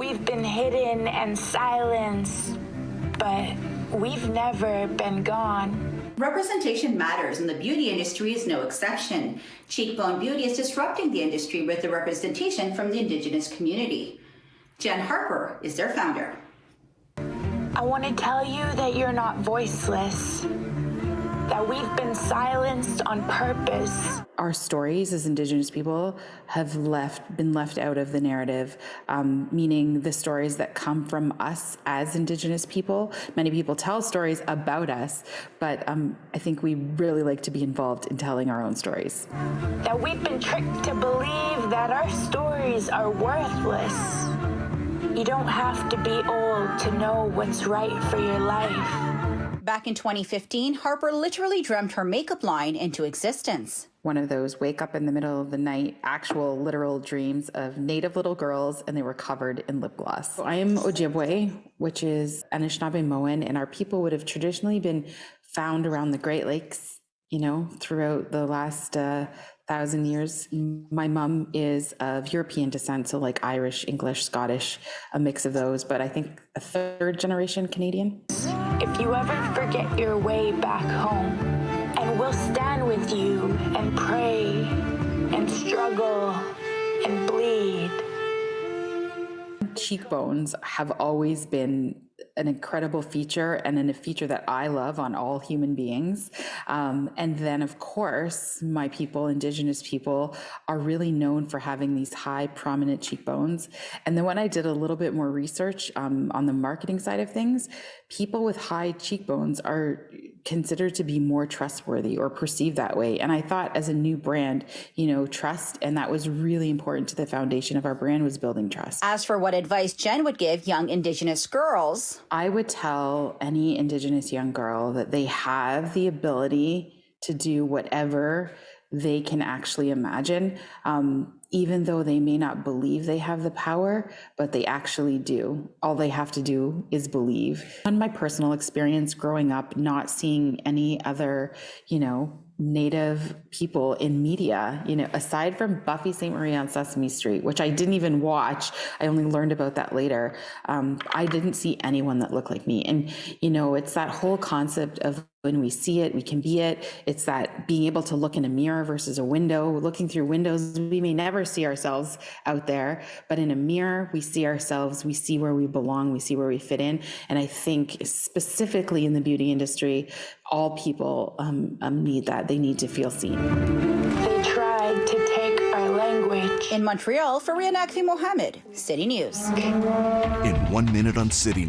We've been hidden and silenced, but we've never been gone. Representation matters, and the beauty industry is no exception. Cheekbone Beauty is disrupting the industry with the representation from the Indigenous community. Jenn Harper is their founder. I want to tell you that you're not voiceless, that we've been silenced on purpose. Our stories as Indigenous people have been left out of the narrative, meaning the stories that come from us as Indigenous people. Many people tell stories about us, but I think we really like to be involved in telling our own stories. That we've been tricked to believe that our stories are worthless. You don't have to be old to know what's right for your life. Back in 2015, Harper literally dreamt her makeup line into existence. One of those wake up in the middle of the night, actual literal dreams of Native little girls, and they were covered in lip gloss. So I am Ojibwe, which is Anishinaabe-Moan, and our people would have traditionally been found around the Great Lakes, throughout the last 1,000 years. My mom is of European descent, so like Irish, English, Scottish, a mix of those, but I think a third generation Canadian. If you ever forget your way back home, and we'll stand with you and pray and struggle and bleed. Cheekbones have always been an incredible feature and a feature that I love on all human beings. And then, of course, my people, Indigenous people, are really known for having these high, prominent cheekbones. And then when I did a little bit more research on the marketing side of things, people with high cheekbones are considered to be more trustworthy or perceived that way. And I thought as a new brand, trust, and that was really important to the foundation of our brand, was building trust. As for what advice Jenn would give young Indigenous girls, I would tell any Indigenous young girl that they have the ability to do whatever they can actually imagine, even though they may not believe they have the power, but they actually do. All they have to do is believe. On my personal experience growing up, not seeing any other, Native people in media, aside from Buffy St. Marie on Sesame Street, which I didn't even watch. I only learned about that later. I didn't see anyone that looked like me. And, it's that whole concept of when we see it, we can be it. It's that being able to look in a mirror versus a window. Looking through windows, we may never see ourselves out there, but in a mirror, we see ourselves, we see where we belong, we see where we fit in. And I think specifically in the beauty industry, all people need that. They need to feel seen. They tried to take our language. In Montreal, Fariha Naqvi-Mohamed, City News. In 1 minute on City News.